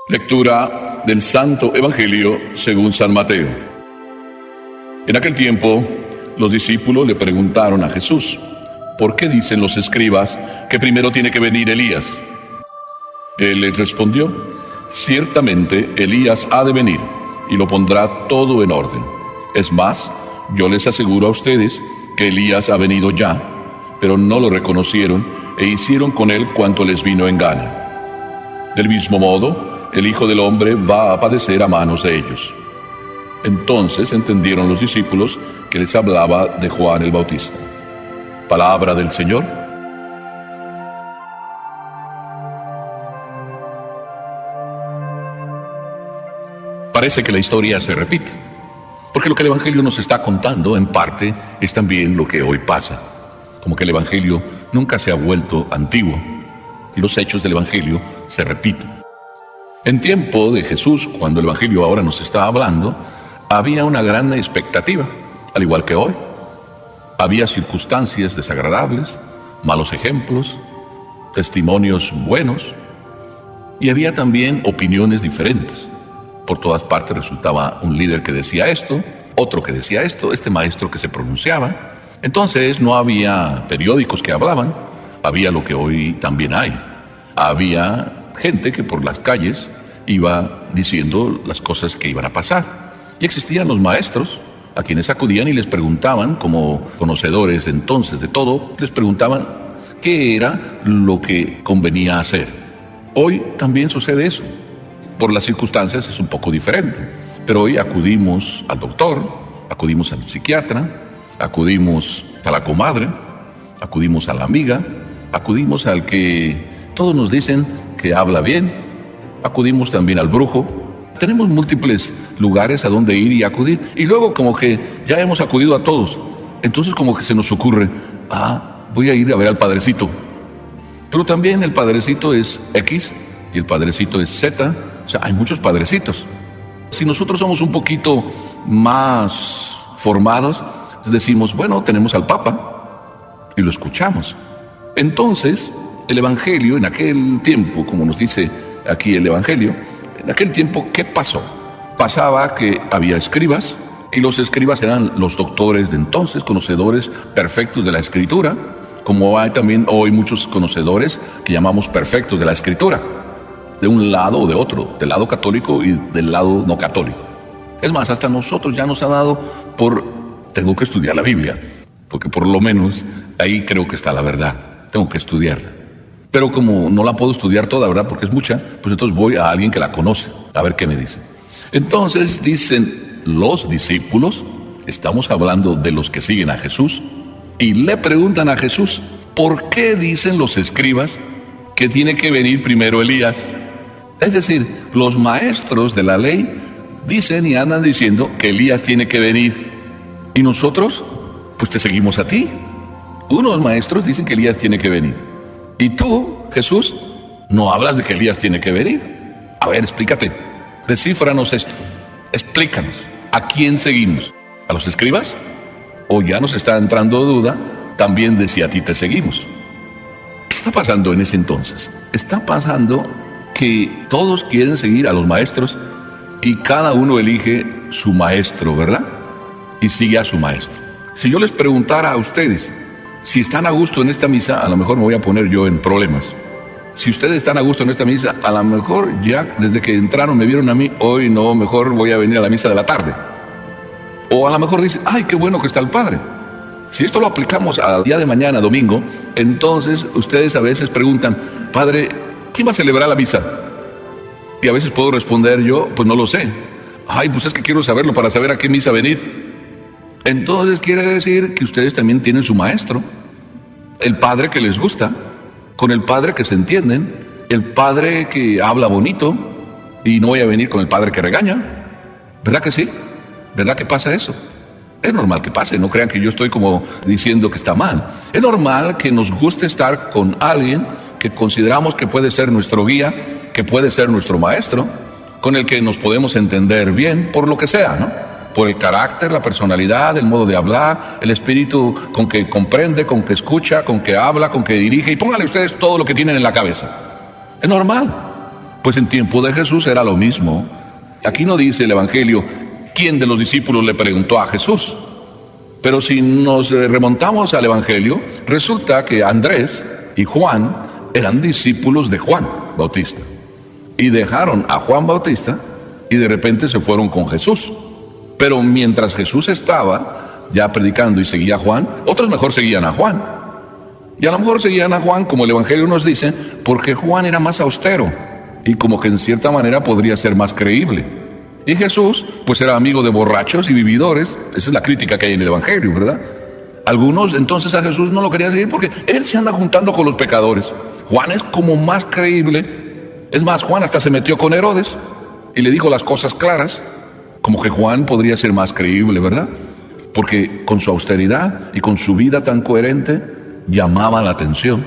Lectura del Santo Evangelio según San Mateo. En aquel tiempo, los discípulos le preguntaron a Jesús: ¿por qué dicen los escribas que primero tiene que venir Elías? Él les respondió: ciertamente Elías ha de venir y lo pondrá todo en orden. Es más, yo les aseguro a ustedes que Elías ha venido ya, pero no lo reconocieron e hicieron con él cuanto les vino en gana. Del mismo modo, el Hijo del Hombre va a padecer a manos de ellos. Entonces entendieron los discípulos que les hablaba de Juan el Bautista. Palabra del Señor. Parece que la historia se repite, porque lo que el Evangelio nos está contando, en parte, es también lo que hoy pasa. Como que el Evangelio nunca se ha vuelto antiguo, y los hechos del Evangelio se repiten. En tiempo de Jesús, cuando el Evangelio ahora nos está hablando, había una gran expectativa, al igual que hoy. Había circunstancias desagradables, malos ejemplos, testimonios buenos, y había también opiniones diferentes. Por todas partes resultaba un líder que decía esto, otro que decía esto, este maestro que se pronunciaba. Entonces no había periódicos que hablaban, había lo que hoy también hay. Había gente que por las calles iba diciendo las cosas que iban a pasar. Y existían los maestros a quienes acudían y les preguntaban, como conocedores de entonces de todo, les preguntaban qué era lo que convenía hacer. Hoy también sucede eso. Por las circunstancias es un poco diferente, pero hoy acudimos al doctor, acudimos al psiquiatra, acudimos a la comadre, acudimos a la amiga, acudimos al que todos nos dicen que habla bien, acudimos también al brujo. Tenemos múltiples lugares a donde ir y acudir, y luego como que ya hemos acudido a todos, entonces como que se nos ocurre: voy a ir a ver al padrecito. Pero también el padrecito es X y el padrecito es Z, o sea, hay muchos padrecitos. Si nosotros somos un poquito más formados, decimos: bueno, tenemos al Papa, y lo escuchamos. Entonces, el Evangelio en aquel tiempo, como nos dice aquí el Evangelio, en aquel tiempo, ¿qué pasó? Pasaba que había escribas, y los escribas eran los doctores de entonces, conocedores perfectos de la Escritura, como hay también hoy muchos conocedores que llamamos perfectos de la Escritura, de un lado o de otro, del lado católico y del lado no católico. Es más, hasta nosotros ya nos ha dado tengo que estudiar la Biblia, porque por lo menos ahí creo que está la verdad, tengo que estudiarla. Pero como no la puedo estudiar toda, ¿verdad?, porque es mucha, pues entonces voy a alguien que la conoce, a ver qué me dice. Entonces dicen los discípulos, estamos hablando de los que siguen a Jesús, y le preguntan a Jesús: ¿por qué dicen los escribas que tiene que venir primero Elías? Es decir, los maestros de la ley dicen y andan diciendo que Elías tiene que venir, y nosotros, pues te seguimos a ti. Unos maestros dicen que Elías tiene que venir, y tú, Jesús, no hablas de que Elías tiene que venir. A ver, explícate, descífranos esto, explícanos, ¿a quién seguimos? ¿A los escribas? ¿O ya nos está entrando duda también de si a ti te seguimos? ¿Qué está pasando en ese entonces? Está pasando que todos quieren seguir a los maestros y cada uno elige su maestro, ¿verdad? Y sigue a su maestro. Si yo les preguntara a ustedes si están a gusto en esta misa, a lo mejor me voy a poner yo en problemas. Si ustedes están a gusto en esta misa, a lo mejor ya desde que entraron me vieron a mí, hoy no, mejor voy a venir a la misa de la tarde. O a lo mejor dicen: ay, qué bueno que está el Padre. Si esto lo aplicamos al día de mañana, domingo, entonces ustedes a veces preguntan: Padre, ¿quién va a celebrar la misa? Y a veces puedo responder yo: pues no lo sé. Ay, pues es que quiero saberlo para saber a qué misa venir. Entonces quiere decir que ustedes también tienen su maestro, el padre que les gusta, con el padre que se entienden, el padre que habla bonito, y no voy a venir con el padre que regaña. ¿Verdad que sí? ¿Verdad que pasa eso? Es normal que pase, no crean que yo estoy como diciendo que está mal. Es normal que nos guste estar con alguien que consideramos que puede ser nuestro guía, que puede ser nuestro maestro, con el que nos podemos entender bien, por lo que sea, ¿no? Por el carácter, la personalidad, el modo de hablar, el espíritu con que comprende, con que escucha, con que habla, con que dirige, y pónganle ustedes todo lo que tienen en la cabeza. Es normal. Pues en tiempo de Jesús era lo mismo. Aquí no dice el Evangelio quién de los discípulos le preguntó a Jesús. Pero si nos remontamos al Evangelio, resulta que Andrés y Juan eran discípulos de Juan Bautista. Y dejaron a Juan Bautista y de repente se fueron con Jesús. Pero mientras Jesús estaba ya predicando y seguía a Juan, otros mejor seguían a Juan. Y a lo mejor seguían a Juan, como el Evangelio nos dice, porque Juan era más austero y como que en cierta manera podría ser más creíble. Y Jesús, pues era amigo de borrachos y vividores. Esa es la crítica que hay en el Evangelio, ¿verdad? Algunos entonces a Jesús no lo querían seguir porque él se anda juntando con los pecadores. Juan es como más creíble. Es más, Juan hasta se metió con Herodes y le dijo las cosas claras. Como que Juan podría ser más creíble, ¿verdad? Porque con su austeridad y con su vida tan coherente llamaba la atención.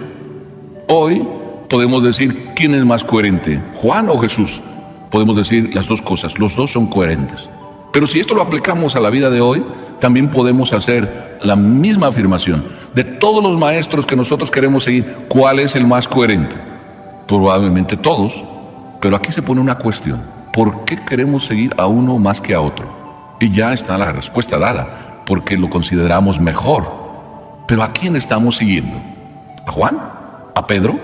Hoy podemos decir quién es más coherente, Juan o Jesús. Podemos decir las dos cosas, los dos son coherentes. Pero si esto lo aplicamos a la vida de hoy, también podemos hacer la misma afirmación. De todos los maestros que nosotros queremos seguir, ¿cuál es el más coherente? Probablemente todos, pero aquí se pone una cuestión. ¿Por qué queremos seguir a uno más que a otro? Y ya está la respuesta dada, porque lo consideramos mejor. Pero ¿a quién estamos siguiendo? ¿A Juan? ¿A Pedro?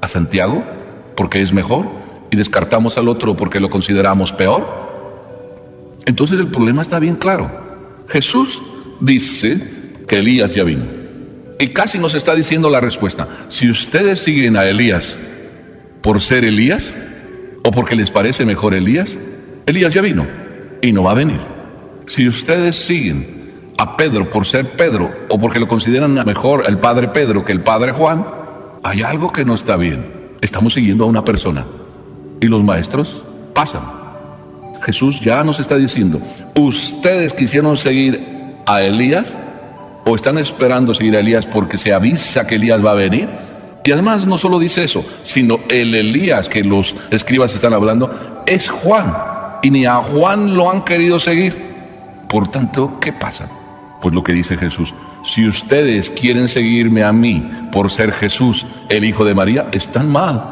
¿A Santiago? ¿Porque es mejor? ¿Y descartamos al otro porque lo consideramos peor? Entonces el problema está bien claro. Jesús dice que Elías ya vino. Y casi nos está diciendo la respuesta. Si ustedes siguen a Elías por ser Elías, o porque les parece mejor Elías, Elías ya vino y no va a venir. Si ustedes siguen a Pedro por ser Pedro, o porque lo consideran mejor el padre Pedro que el padre Juan, hay algo que no está bien. Estamos siguiendo a una persona y los maestros pasan. Jesús ya nos está diciendo, ¿ustedes quisieron seguir a Elías o están esperando seguir a Elías porque se avisa que Elías va a venir? Y además no solo dice eso, sino el Elías que los escribas están hablando es Juan, y ni a Juan lo han querido seguir. Por tanto, ¿qué pasa? Pues lo que dice Jesús, si ustedes quieren seguirme a mí por ser Jesús, el hijo de María, están mal.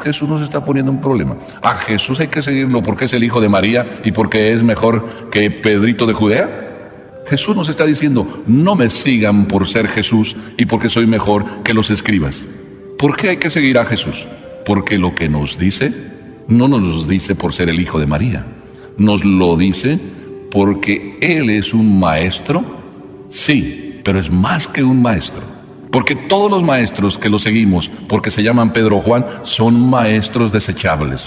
Jesús nos está poniendo un problema. A Jesús hay que seguirlo porque es el hijo de María y porque es mejor que Pedrito de Judea. Jesús nos está diciendo, no me sigan por ser Jesús y porque soy mejor que los escribas. ¿Por qué hay que seguir a Jesús? Porque lo que nos dice, no nos lo dice por ser el hijo de María. Nos lo dice porque Él es un maestro, sí, pero es más que un maestro. Porque todos los maestros que lo seguimos, porque se llaman Pedro o Juan, son maestros desechables.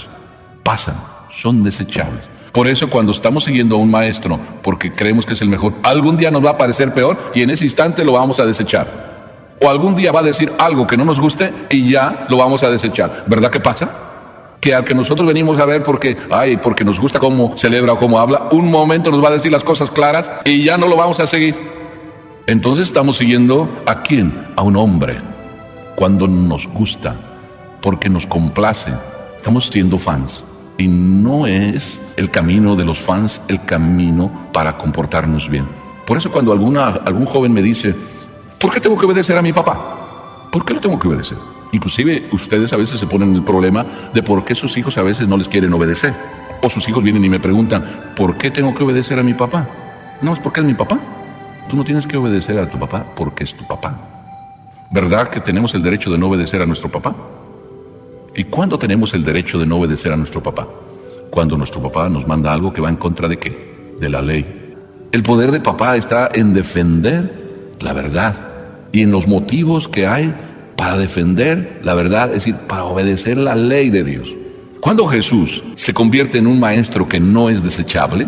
Pasan, son desechables. Por eso cuando estamos siguiendo a un maestro, porque creemos que es el mejor, algún día nos va a parecer peor y en ese instante lo vamos a desechar. O algún día va a decir algo que no nos guste y ya lo vamos a desechar. ¿Verdad que pasa? Que al que nosotros venimos a ver porque nos gusta cómo celebra o cómo habla, un momento nos va a decir las cosas claras y ya no lo vamos a seguir. Entonces estamos siguiendo ¿a quién? A un hombre. Cuando nos gusta, porque nos complace, estamos siendo fans. Y no es el camino de los fans el camino para comportarnos bien. Por eso cuando algún joven me dice, ¿por qué tengo que obedecer a mi papá? ¿Por qué lo tengo que obedecer? Inclusive ustedes a veces se ponen el problema de por qué sus hijos a veces no les quieren obedecer. O sus hijos vienen y me preguntan, ¿por qué tengo que obedecer a mi papá? No, es porque es mi papá. Tú no tienes que obedecer a tu papá porque es tu papá. ¿Verdad que tenemos el derecho de no obedecer a nuestro papá? ¿Y cuándo tenemos el derecho de no obedecer a nuestro papá? Cuando nuestro papá nos manda algo que va en contra de ¿qué? De la ley. El poder de papá está en defender la verdad y en los motivos que hay para defender la verdad, es decir, para obedecer la ley de Dios. Cuando Jesús se convierte en un maestro que no es desechable,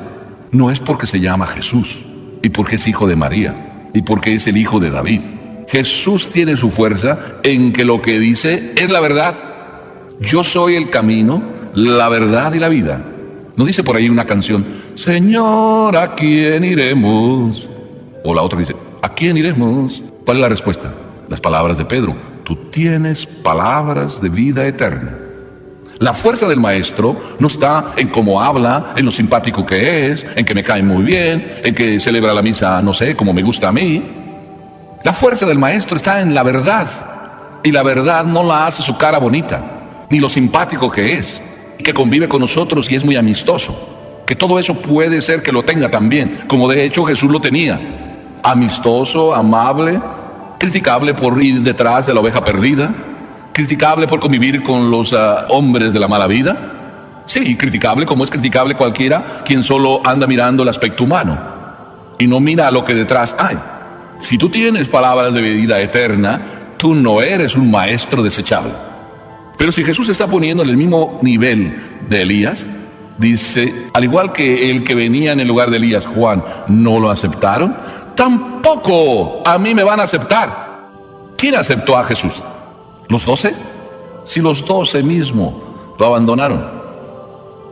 no es porque se llama Jesús y porque es hijo de María y porque es el hijo de David. Jesús tiene su fuerza en que lo que dice es la verdad. Yo soy el camino, la verdad y la vida. ¿No dice por ahí una canción, Señor, ¿a quién iremos? O la otra dice, ¿a quién iremos? ¿Cuál es la respuesta? Las palabras de Pedro, tú tienes palabras de vida eterna. La fuerza del maestro no está en cómo habla, en lo simpático que es, en que me cae muy bien, en que celebra la misa, no sé, como me gusta a mí. La fuerza del maestro está en la verdad. Y la verdad no la hace su cara bonita, ni lo simpático que es. que convive con nosotros y es muy amistoso. Que todo eso puede ser que lo tenga también, como de hecho Jesús lo tenía. Amistoso, amable, criticable por ir detrás de la oveja perdida, criticable por convivir con los hombres de la mala vida. Sí, criticable como es criticable cualquiera quien solo anda mirando el aspecto humano y no mira lo que detrás hay. Si tú tienes palabras de vida eterna, tú no eres un maestro desechable. Pero si Jesús se está poniendo en el mismo nivel de Elías, dice, al igual que el que venía en el lugar de Elías, Juan, no lo aceptaron, tampoco a mí me van a aceptar. ¿Quién aceptó a Jesús? ¿Los 12? Si los 12 mismo lo abandonaron.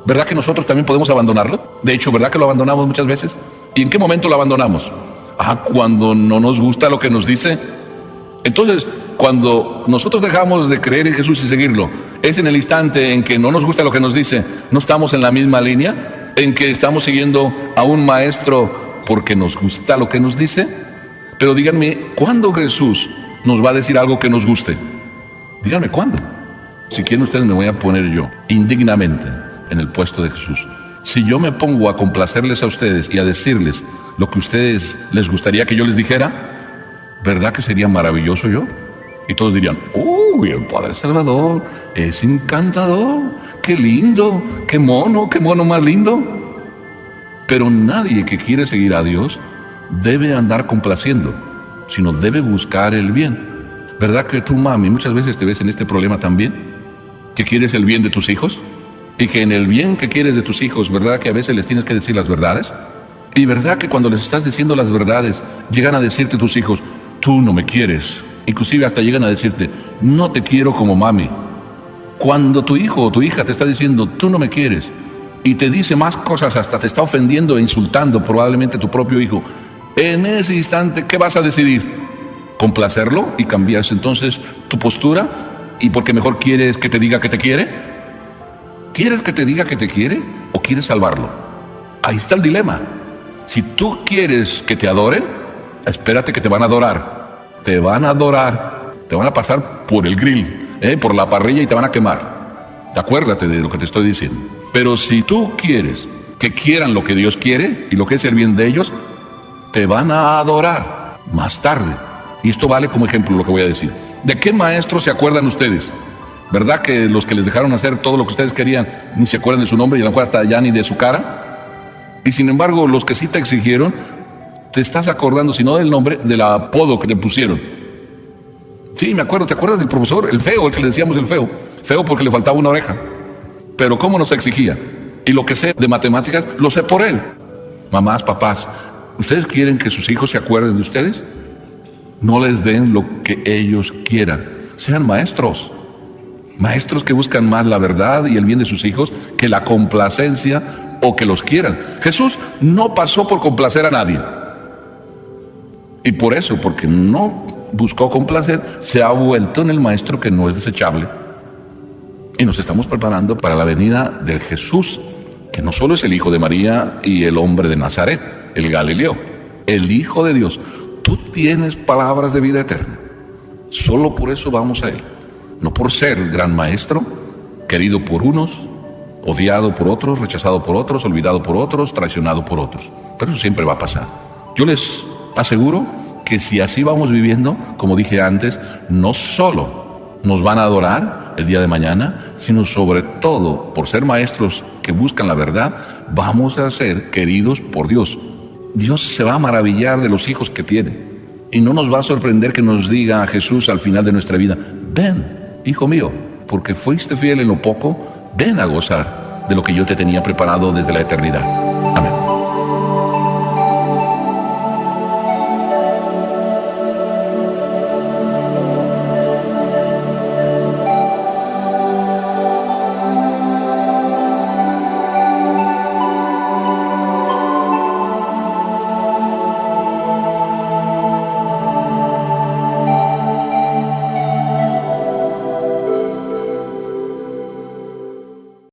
¿Verdad que nosotros también podemos abandonarlo? De hecho, ¿verdad que lo abandonamos muchas veces? ¿Y en qué momento lo abandonamos? Cuando no nos gusta lo que nos dice. Entonces, cuando nosotros dejamos de creer en Jesús y seguirlo, es en el instante en que no nos gusta lo que nos dice. No estamos en la misma línea, en que estamos siguiendo a un maestro porque nos gusta lo que nos dice. Pero díganme, ¿cuándo Jesús nos va a decir algo que nos guste? Díganme, ¿cuándo? Si quieren ustedes, me voy a poner yo indignamente en el puesto de Jesús. Si yo me pongo a complacerles a ustedes y a decirles lo que a ustedes les gustaría que yo les dijera, ¿verdad que sería maravilloso yo? Y todos dirían, uy, el Padre Salvador es encantador, qué lindo, qué mono más lindo. Pero nadie que quiere seguir a Dios debe andar complaciendo, sino debe buscar el bien. ¿Verdad que tú, mami, muchas veces te ves en este problema también? ¿Que quieres el bien de tus hijos? Y que en el bien que quieres de tus hijos, ¿verdad que a veces les tienes que decir las verdades? Y ¿verdad que cuando les estás diciendo las verdades, llegan a decirte tus hijos, tú no me quieres? Inclusive hasta llegan a decirte, no te quiero como mami. Cuando tu hijo o tu hija te está diciendo, tú no me quieres, y te dice más cosas, hasta te está ofendiendo e insultando probablemente tu propio hijo, en ese instante, ¿qué vas a decidir? ¿Complacerlo y cambiarse entonces tu postura? ¿Y porque mejor quieres que te diga que te quiere? ¿Quieres que te diga que te quiere o quieres salvarlo? Ahí está el dilema. Si tú quieres que te adoren, espérate que te van a adorar. Te van a adorar, te van a pasar por el grill, por la parrilla y te van a quemar. Acuérdate de lo que te estoy diciendo. Pero si tú quieres que quieran lo que Dios quiere y lo que es el bien de ellos, te van a adorar más tarde. Y esto vale como ejemplo lo que voy a decir. ¿De qué maestro se acuerdan ustedes? ¿Verdad que los que les dejaron hacer todo lo que ustedes querían ni se acuerdan de su nombre y a lo mejor hasta ya ni de su cara? Y sin embargo, los que sí te exigieron, te estás acordando, si no del nombre, del apodo que te pusieron. Sí, me acuerdo, ¿te acuerdas del profesor? El feo, el que le decíamos el feo. Feo porque le faltaba una oreja. Pero ¿cómo nos exigía? Y lo que sé de matemáticas, lo sé por él. Mamás, papás, ¿ustedes quieren que sus hijos se acuerden de ustedes? No les den lo que ellos quieran. Sean maestros. Maestros que buscan más la verdad y el bien de sus hijos que la complacencia o que los quieran. Jesús no pasó por complacer a nadie. Y por eso, porque no buscó complacer, se ha vuelto en el maestro que no es desechable. Y nos estamos preparando para la venida del Jesús, que no solo es el hijo de María y el hombre de Nazaret, el Galileo, el Hijo de Dios. Tú tienes palabras de vida eterna. Solo por eso vamos a Él. No por ser gran maestro, querido por unos, odiado por otros, rechazado por otros, olvidado por otros, traicionado por otros. Pero eso siempre va a pasar. Yo les aseguro que si así vamos viviendo, como dije antes, no solo nos van a adorar el día de mañana, sino sobre todo, por ser maestros que buscan la verdad, vamos a ser queridos por Dios. Dios se va a maravillar de los hijos que tiene. Y no nos va a sorprender que nos diga a Jesús al final de nuestra vida, ven, hijo mío, porque fuiste fiel en lo poco, ven a gozar de lo que yo te tenía preparado desde la eternidad. Amén.